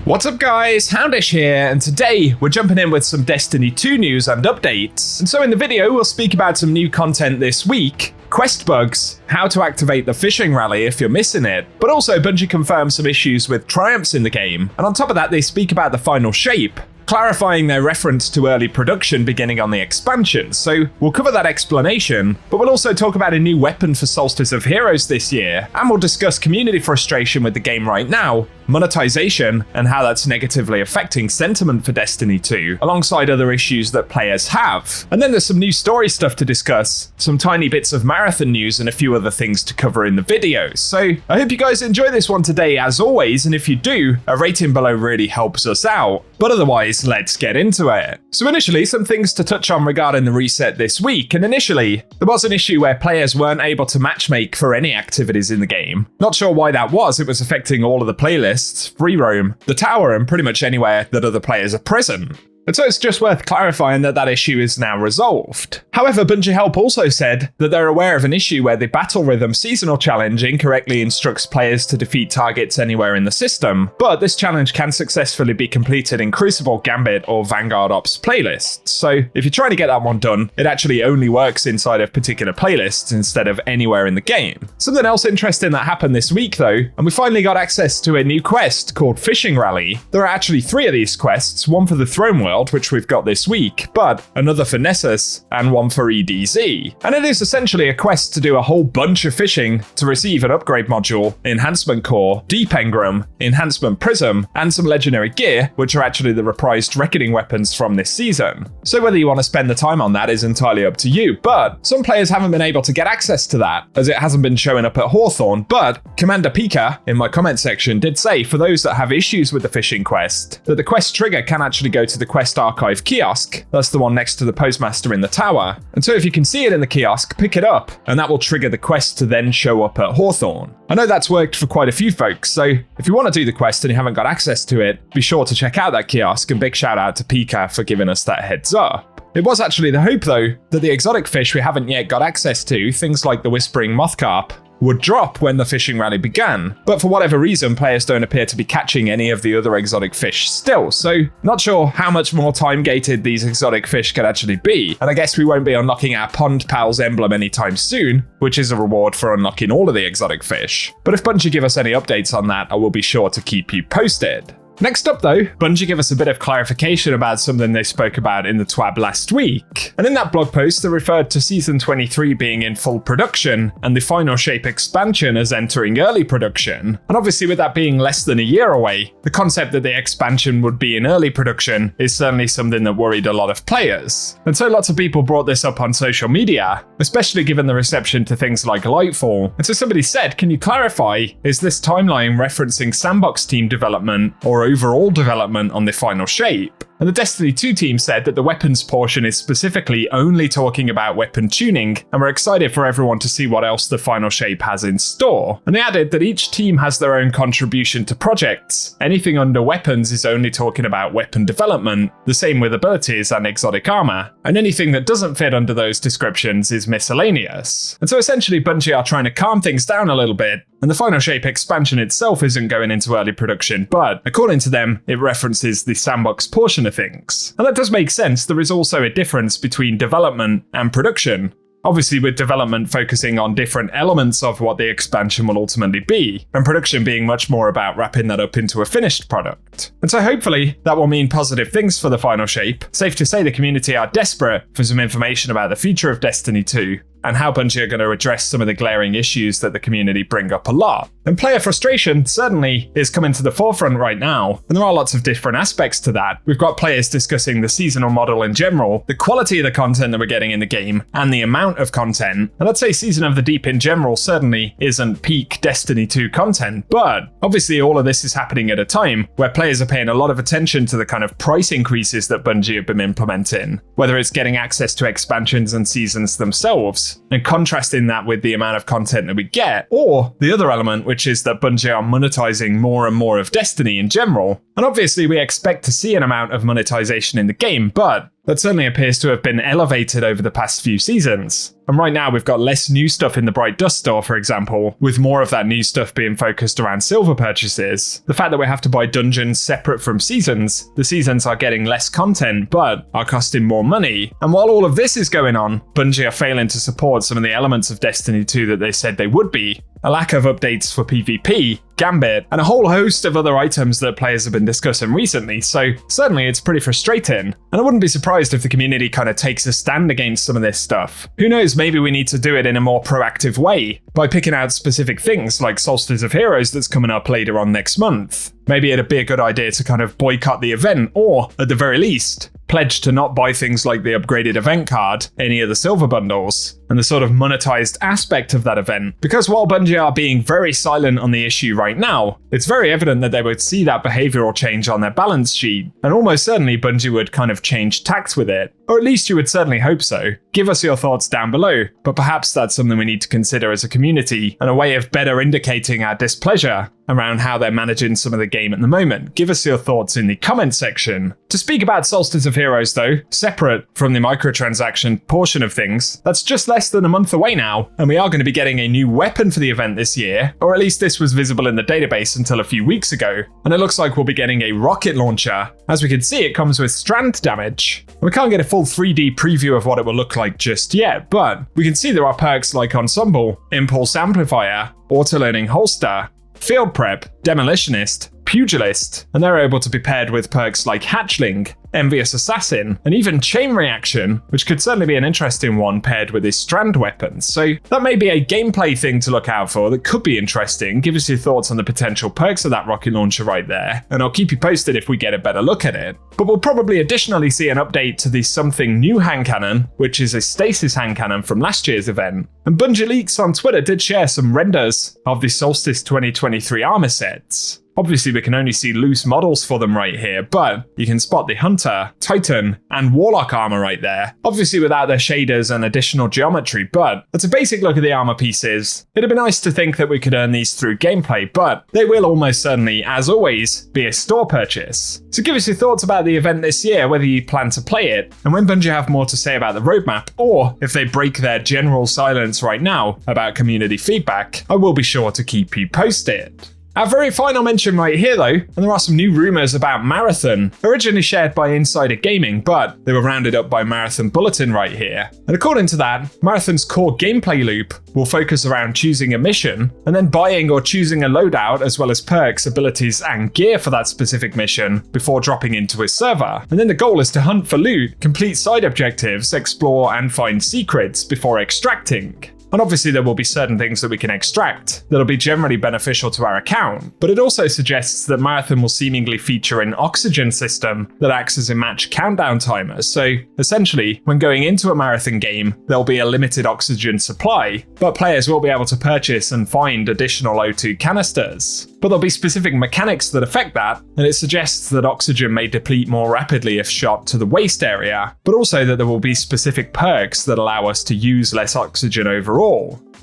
What's up guys, Houndish here, and today we're jumping in with some Destiny 2 news and updates. And so in the video we'll speak about some new content this week, quest bugs, how to activate the fishing rally if you're missing it, but also Bungie confirms some issues with triumphs in the game, and on top of that they speak about the final shape, clarifying their reference to early production beginning on the expansion. So we'll cover that explanation, but we'll also talk about a new weapon for Solstice of Heroes this year, and we'll discuss community frustration with the game right now, monetization, and how that's negatively affecting sentiment for Destiny 2, alongside other issues that players have. And then there's some new story stuff to discuss, some tiny bits of marathon news, and a few other things to cover in the video. So I hope you guys enjoy this one today as always, and if you do, a rating below really helps us out. But otherwise, let's get into it. So initially, some things to touch on regarding the reset this week, and initially, there was an issue where players weren't able to matchmake for any activities in the game. Not sure why that was, it was affecting all of the playlists, free roam, the tower, and pretty much anywhere that other players are present. And so it's just worth clarifying that that issue is now resolved. However, Bungie Help also said that they're aware of an issue where the Battle Rhythm seasonal challenge incorrectly instructs players to defeat targets anywhere in the system, but this challenge can successfully be completed in Crucible, Gambit, or Vanguard Ops playlists. So if you're trying to get that one done, it actually only works inside of particular playlists instead of anywhere in the game. Something else interesting that happened this week though, and we finally got access to a new quest called Fishing Rally. There are actually 3 of these quests, one for the Throne World, which we've got this week, but another for Nessus and one for EDZ. And it is essentially a quest to do a whole bunch of fishing to receive an upgrade module, enhancement core, deep engram, enhancement prism, and some legendary gear, which are actually the reprised reckoning weapons from this season. So whether you want to spend the time on that is entirely up to you, but some players haven't been able to get access to that as it hasn't been showing up at Hawthorne. But Commander Pika in my comment section did say for those that have issues with the fishing quest, that the quest trigger can actually go to the quest archive kiosk. That's the one next to the postmaster in the tower. And so if you can see it in the kiosk, pick it up, and that will trigger the quest to then show up at Hawthorne. I know that's worked for quite a few folks, so if you want to do the quest and you haven't got access to it, be sure to check out that kiosk, and big shout out to Pika for giving us that heads up. It was actually the hope though, that the exotic fish we haven't yet got access to, things like the Whispering Mothcarp, would drop when the fishing rally began, but for whatever reason players don't appear to be catching any of the other exotic fish still, so not sure how much more time gated these exotic fish could actually be, and I guess we won't be unlocking our Pond Pals emblem anytime soon, which is a reward for unlocking all of the exotic fish. But if Bungie give us any updates on that, I will be sure to keep you posted. Next up though, Bungie give us a bit of clarification about something they spoke about in the TWAB last week. And in that blog post, they referred to Season 23 being in full production and the Final Shape expansion as entering early production. And obviously with that being less than a year away, the concept that the expansion would be in early production is certainly something that worried a lot of players. And so lots of people brought this up on social media, especially given the reception to things like LIGHTFALL. And so somebody said, can you clarify, is this timeline referencing Sandbox team development or overall development on the final shape? And the Destiny 2 team said that the weapons portion is specifically only talking about weapon tuning, and we're excited for everyone to see what else the final shape has in store. And they added that each team has their own contribution to projects. Anything under weapons is only talking about weapon development, the same with abilities and exotic armor, and anything that doesn't fit under those descriptions is miscellaneous. And so essentially Bungie are trying to calm things down a little bit, and the Final Shape expansion itself isn't going into early production, but according to them, it references the sandbox portion of things. And that does make sense. There is also a difference between development and production. Obviously with development focusing on different elements of what the expansion will ultimately be, and production being much more about wrapping that up into a finished product. And so hopefully that will mean positive things for the Final Shape. Safe to say the community are desperate for some information about the future of Destiny 2, and how Bungie are going to address some of the glaring issues that the community bring up a lot. And player frustration certainly is coming to the forefront right now, and there are lots of different aspects to that. We've got players discussing the seasonal model in general, the quality of the content that we're getting in the game, and the amount of content. And I'd say Season of the Deep in general certainly isn't peak Destiny 2 content, but obviously all of this is happening at a time where players are paying a lot of attention to the kind of price increases that Bungie have been implementing, whether it's getting access to expansions and seasons themselves, and contrasting that with the amount of content that we get, or the other element, which is that Bungie are monetizing more and more of Destiny in general. And obviously we expect to see an amount of monetization in the game, but that certainly appears to have been elevated over the past few seasons. And right now we've got less new stuff in the Bright Dust store, for example, with more of that new stuff being focused around silver purchases. The fact that we have to buy dungeons separate from seasons, the seasons are getting less content but are costing more money. And while all of this is going on, Bungie are failing to support some of the elements of Destiny 2 that they said they would be. A lack of updates for PvP, Gambit, and a whole host of other items that players have been discussing recently, so certainly it's pretty frustrating. And I wouldn't be surprised if the community kind of takes a stand against some of this stuff. Who knows, maybe we need to do it in a more proactive way, by picking out specific things like Solstice of Heroes that's coming up later on next month. Maybe it'd be a good idea to kind of boycott the event, or, at the very least, pledge to not buy things like the upgraded event card, any of the silver bundles, and the sort of monetized aspect of that event. Because while Bungie are being very silent on the issue right now, it's very evident that they would see that behavioral change on their balance sheet, and almost certainly Bungie would kind of change tact with it. Or at least you would certainly hope so. Give us your thoughts down below, but perhaps that's something we need to consider as a community, and a way of better indicating our displeasure around how they're managing some of the game at the moment. Give us your thoughts in the comment section. To speak about Solstice of Heroes though, separate from the microtransaction portion of things, that's just less than a month away now, and we are going to be getting a new weapon for the event this year, or at least this was visible in the database until a few weeks ago, and it looks like we'll be getting a rocket launcher. As we can see, it comes with strand damage. We can't get a full 3D preview of what it will look like just yet, but we can see there are perks like Ensemble, Impulse Amplifier, Auto-Learning Holster, Field Prep, Demolitionist, Pugilist, and they're able to be paired with perks like Hatchling, Envious Assassin, and even Chain Reaction, which could certainly be an interesting one paired with his strand weapons. So that may be a gameplay thing to look out for that could be interesting. Give us your thoughts on the potential perks of that rocket launcher right there, and I'll keep you posted if we get a better look at it. But we'll probably additionally see an update to the Something New hand cannon, which is a stasis hand cannon from last year's event. And Bungie Leaks on Twitter did share some renders of the Solstice 2023 armor sets. Obviously, we can only see loose models for them right here, but you can spot the Hunter, Titan, and Warlock armor right there. Obviously without their shaders and additional geometry, but that's a basic look at the armor pieces. It'd be nice to think that we could earn these through gameplay, but they will almost certainly, as always, be a store purchase. So give us your thoughts about the event this year, whether you plan to play it, and when Bungie have more to say about the roadmap, or if they break their general silence right now about community feedback, I will be sure to keep you posted. Our very final mention right here though, and there are some new rumours about Marathon, originally shared by Insider Gaming, but they were rounded up by Marathon Bulletin right here. And according to that, Marathon's core gameplay loop will focus around choosing a mission, and then buying or choosing a loadout as well as perks, abilities, and gear for that specific mission before dropping into his server. And then the goal is to hunt for loot, complete side objectives, explore and find secrets before extracting. And obviously there will be certain things that we can extract that'll be generally beneficial to our account, but it also suggests that Marathon will seemingly feature an oxygen system that acts as a match countdown timer. So essentially, when going into a Marathon game, there'll be a limited oxygen supply, but players will be able to purchase and find additional O2 canisters. But there'll be specific mechanics that affect that, and it suggests that oxygen may deplete more rapidly if shot to the waist area, but also that there will be specific perks that allow us to use less oxygen overall.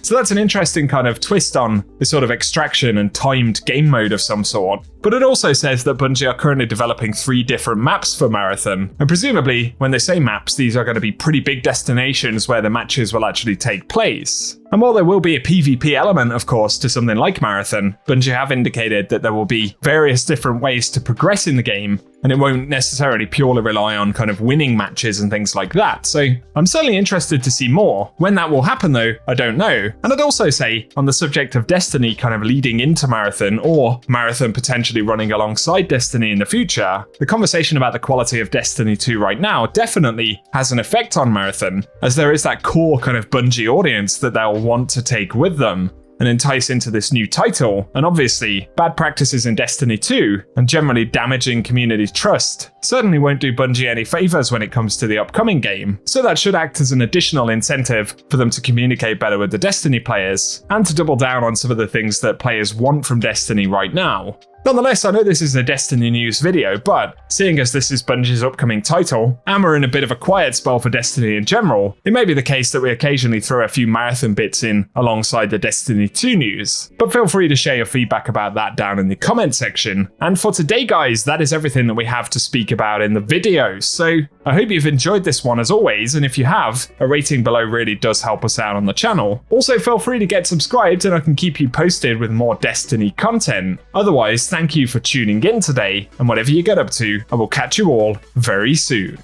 So that's an interesting kind of twist on this sort of extraction and timed game mode of some sort. But it also says that Bungie are currently developing 3 different maps for Marathon, and presumably, when they say maps, these are going to be pretty big destinations where the matches will actually take place. And while there will be a PvP element, of course, to something like Marathon, Bungie have indicated that there will be various different ways to progress in the game, and it won't necessarily purely rely on kind of winning matches and things like that. So I'm certainly interested to see more. When that will happen though, I don't know. And I'd also say, on the subject of Destiny kind of leading into Marathon, or Marathon potentially running alongside Destiny in the future, the conversation about the quality of Destiny 2 right now definitely has an effect on Marathon, as there is that core kind of Bungie audience that they'll want to take with them and entice into this new title. And obviously, bad practices in Destiny 2 and generally damaging community trust certainly won't do Bungie any favors when it comes to the upcoming game. So that should act as an additional incentive for them to communicate better with the Destiny players and to double down on some of the things that players want from Destiny right now. Nonetheless, I know this is a Destiny news video, but seeing as this is Bungie's upcoming title, and we're in a bit of a quiet spell for Destiny in general, it may be the case that we occasionally throw a few marathon bits in alongside the Destiny 2 news. But feel free to share your feedback about that down in the comment section. And for today, guys, that is everything that we have to speak about in the video. So I hope you've enjoyed this one as always, and if you have, a rating below really does help us out on the channel. Also, feel free to get subscribed and I can keep you posted with more Destiny content. Otherwise, thank you for tuning in today, and whatever you get up to, I will catch you all very soon.